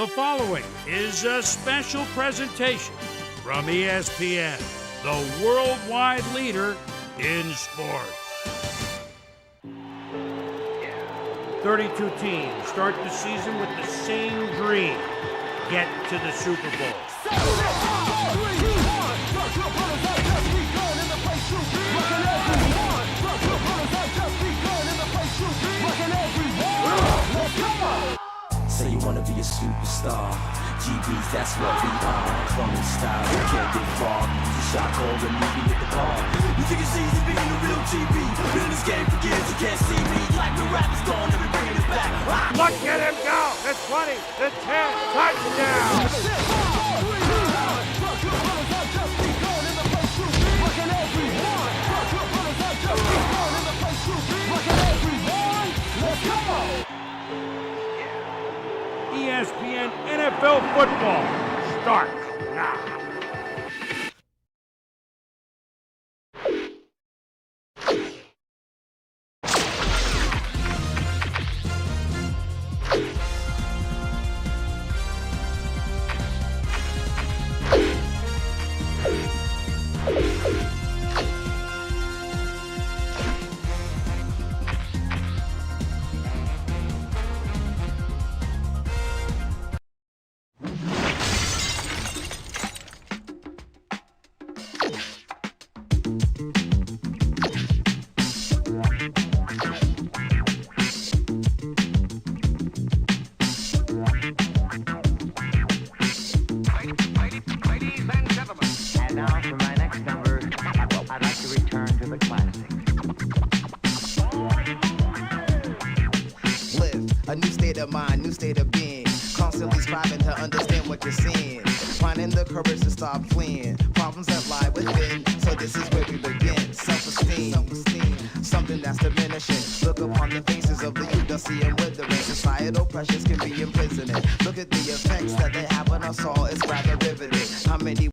The following is a special presentation from ESPN, the worldwide leader in sports. 32 teams start the season with the same dream: get to the Super Bowl. Say you wanna be a superstar. GBs, that's what we are. From the style, you can't get far. Use a shot call and meet me at the bar. You think it's easy being a real GB? Been in this game for years, you can't see me. Like the rap is gone, and we bringing it back. Look at him go! The 20, the 10, touchdown! ESPN NFL football starts now. A new state of mind, new state of being. Constantly striving to understand what you're seeing. Finding the courage to stop fleeing. Problems that lie within. So this is where we begin. Self-esteem, something that's diminishing. Look upon the faces of the youth, they'll see them withering. Societal pressures can be imprisoning. Look at the effects that they have on us all. It's rather riveting. How many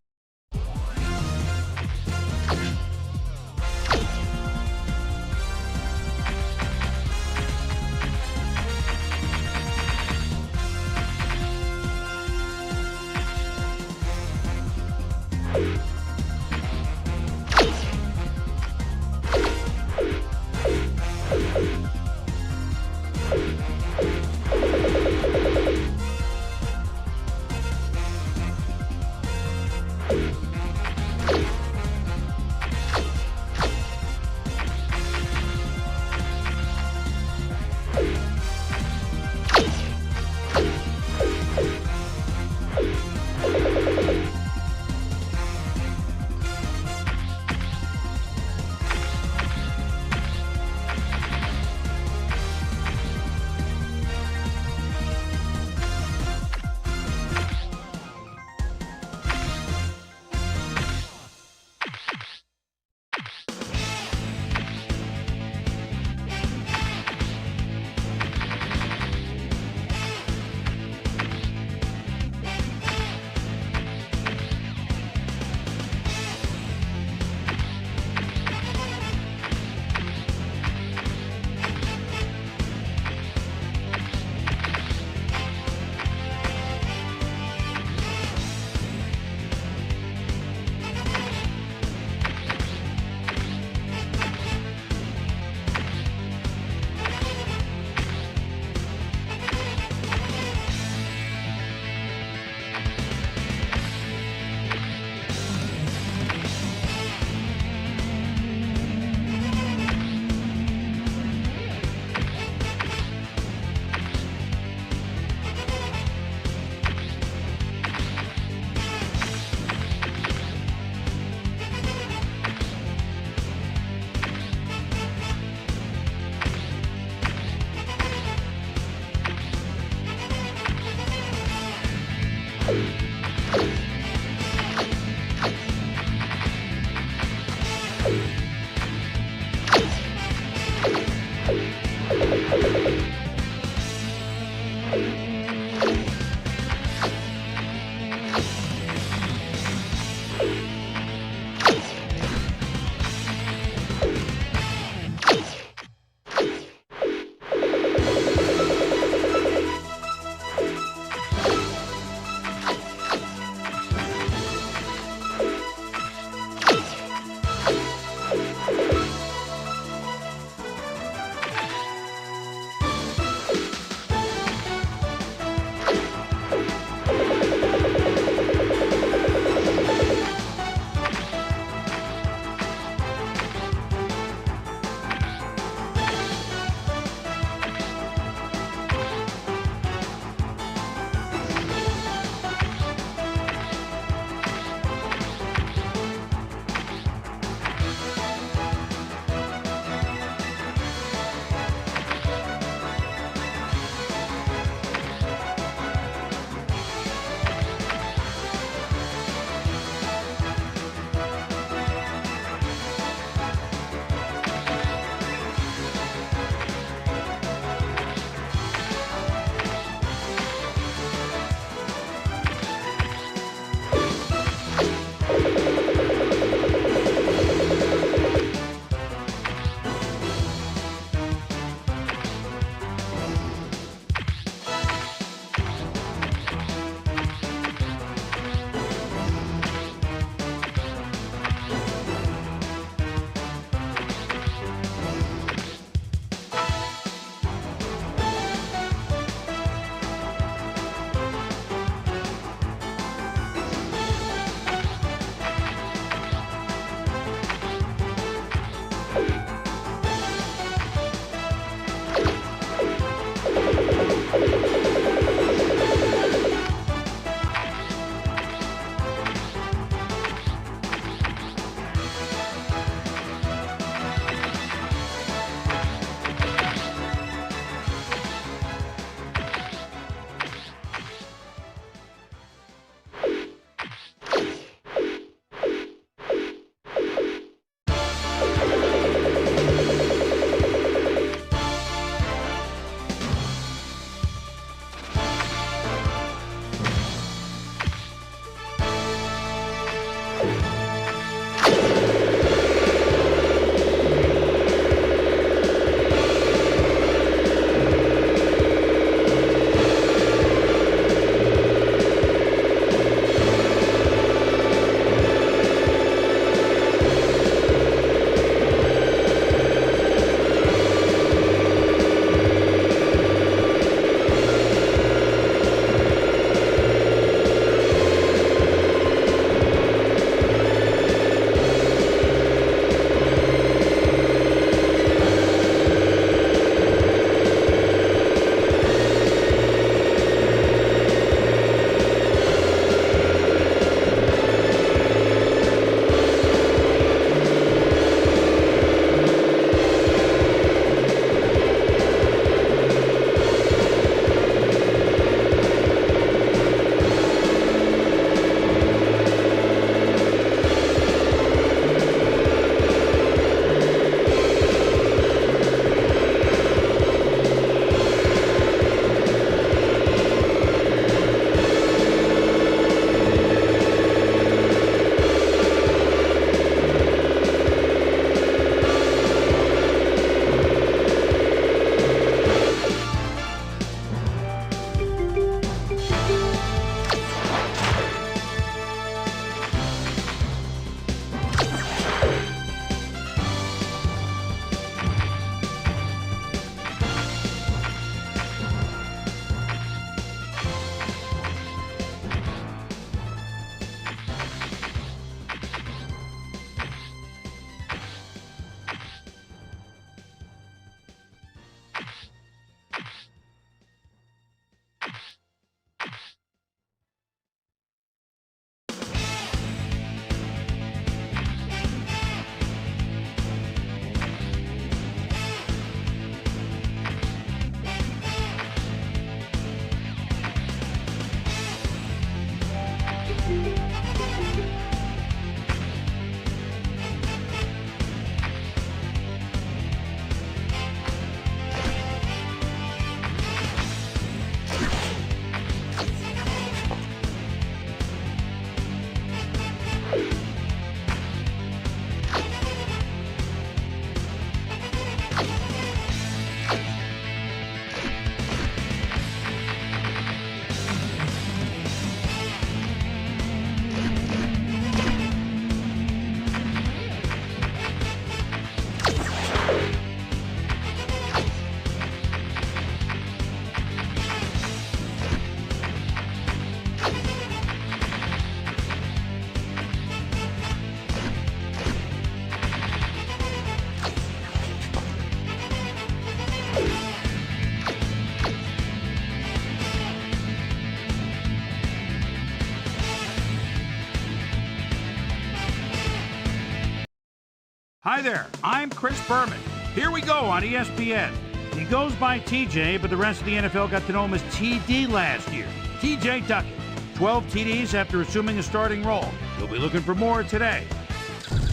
Hi there, I'm Chris Berman. Here we go on ESPN. He goes by TJ, but the rest of the NFL got to know him as TD last year. TJ Duckett, 12 TDs after assuming a starting role. He'll be looking for more today.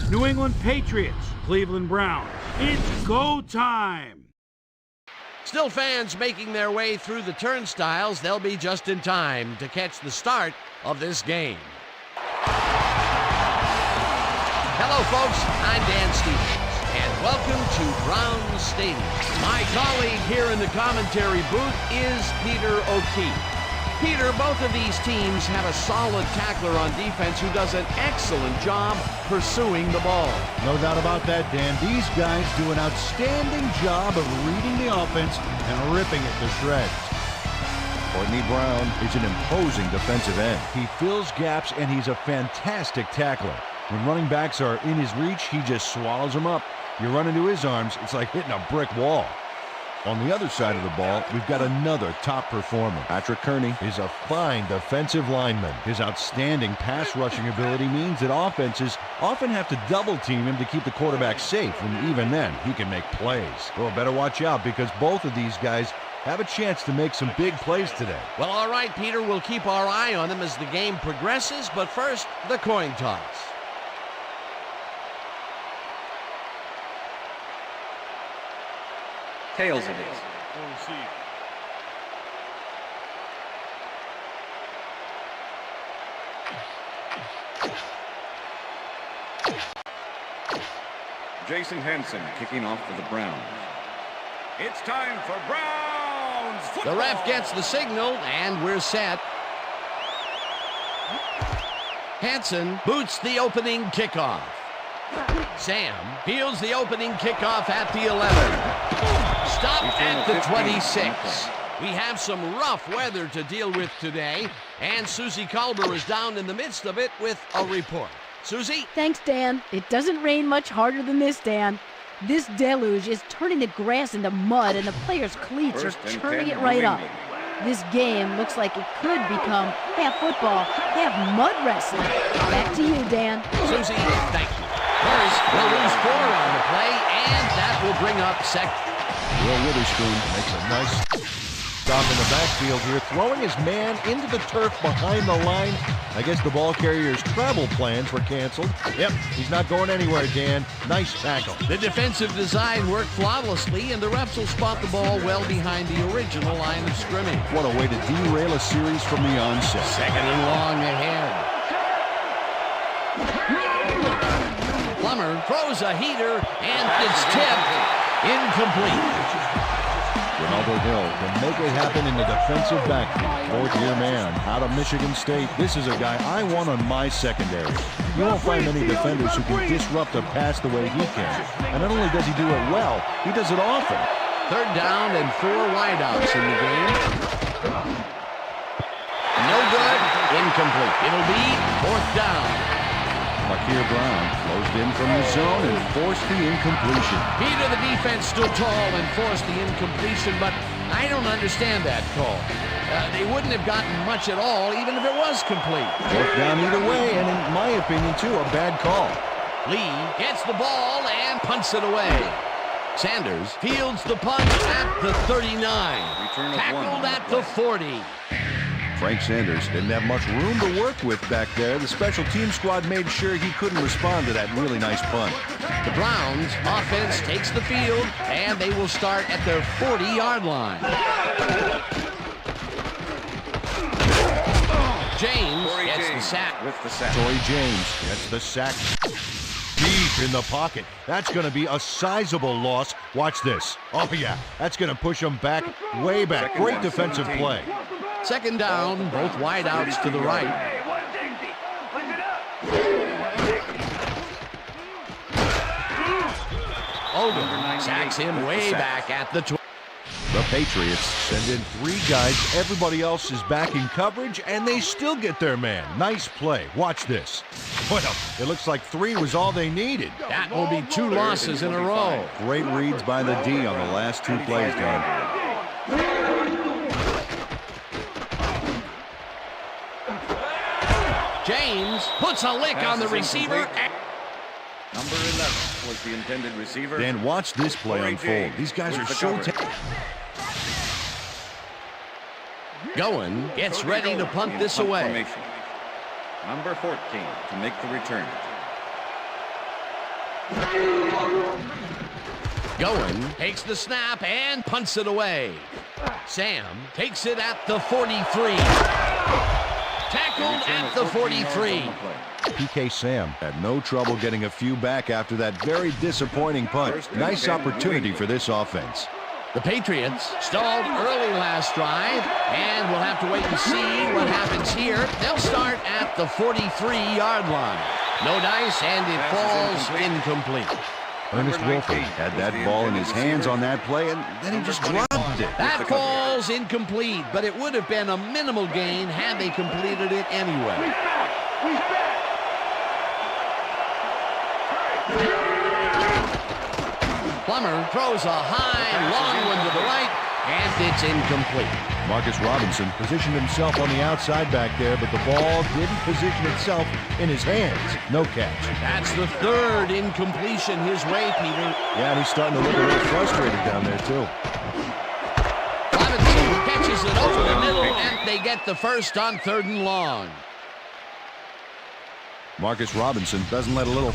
New England Patriots, Cleveland Browns. It's go time. Still fans making their way through the turnstiles. They'll be just in time to catch the start of this game. Hello, folks. I'm Dan Stevens, and welcome to Brown Stadium. My colleague here in the commentary booth is Peter O'Keefe. Peter, both of these teams have a solid tackler on defense who does an excellent job pursuing the ball. No doubt about that, Dan. These guys do an outstanding job of reading the offense and ripping it to shreds. Courtney Brown is an imposing defensive end. He fills gaps, and he's a fantastic tackler. When running backs are in his reach, he just swallows them up. You run into his arms, it's like hitting a brick wall. On the other side of the ball, we've got another top performer. Patrick Kearney is a fine defensive lineman. His outstanding pass rushing ability means that offenses often have to double team him to keep the quarterback safe, and even then, he can make plays. Well, better watch out, because both of these guys have a chance to make some big plays today. Well, all right, Peter, we'll keep our eye on them as the game progresses, but first, the coin toss. Tails it is. Jason Henson kicking off for the Browns. It's time for Browns football. The ref gets the signal, and we're set. Hanson boots the opening kickoff. Sam fields the opening kickoff at the 11. Stopped at the 26. We have some rough weather to deal with today, and Susie Culber is down in the midst of it with a report. Susie? Thanks, Dan. It doesn't rain much harder than this, Dan. This deluge is turning the grass into mud, and the players' cleats are churning it right up. This game looks like it could become half football, half mud wrestling. Back to you, Dan. Susie, thank you. First, we'll lose 4 on the play, and that will bring up second. Will Witherspoon makes a nice stop in the backfield here, throwing his man into the turf behind the line. I guess the ball carrier's travel plans were canceled. Yep, he's not going anywhere, Dan. Nice tackle. The defensive design worked flawlessly, and the refs will spot the ball well behind the original line of scrimmage. What a way to derail a series from the onset. Second and long ahead. Plummer throws a heater, and it's tipped. Incomplete. Ronaldo Hill can make it happen in the defensive backfield. Fourth-year man out of Michigan State. This is a guy I want on my secondary. You won't find many defenders who can disrupt a pass the way he can. And not only does he do it well, he does it often. Third down and 4 wideouts in the game. No good. Incomplete. It'll be 4th down. Makir Brown closed in from the zone and forced the incompletion. Peter, the defense stood tall and forced the incompletion, but I don't understand that call. They wouldn't have gotten much at all, even if it was complete. 4th down either way, and in my opinion, too, a bad call. Lee gets the ball and punts it away. Sanders fields the punt at the 39. Tackled at the 40. Frank Sanders didn't have much room to work with back there. The special team squad made sure he couldn't respond to that really nice punt. The Browns offense takes the field, and they will start at their 40-yard line. James gets the sack. With the sack. Torrey James gets the sack deep in the pocket. That's going to be a sizable loss. Watch this. Oh, yeah. That's going to push him back, way back. Great defensive play. Second down, both wideouts to the right. Oden sacks him way back at the 20. The Patriots send in 3 guys. Everybody else is back in coverage, and they still get their man. Nice play. Watch this. Well, it looks like 3 was all they needed. That will be 2 losses in a row. Great reads by the D on the last 2 plays, Dan. James puts a lick on the receiver. Number 11. was the intended receiver. Dan, watch this play Corey unfold. J. These guys are with the so coverage. Going, gets Cody ready to Gold punt in this punt away. formation. Number 14 to make the return. Going, takes the snap and punts it away. Sam takes it at the 43. Tackled at the 43. PK Sam had no trouble getting a few back after that very disappointing punt. Nice opportunity for this offense. The Patriots stalled early last drive, and we'll have to wait and see what happens here. They'll start at the 43-yard line. No dice, and it falls incomplete. Ernest Wilford had that ball in his hands on that play, and then he just dropped it. That falls incomplete, but it would have been a minimal gain had they completed it anyway. Plummer throws a high, long one to the right, and it's incomplete. Marcus Robinson positioned himself on the outside back there, but the ball didn't position itself in his hands. No catch. That's the third incompletion his way, Peter. Yeah, and he's starting to look a little frustrated down there, too. Robinson catches it over the middle, and they get the first on 3rd and long. Marcus Robinson doesn't let a little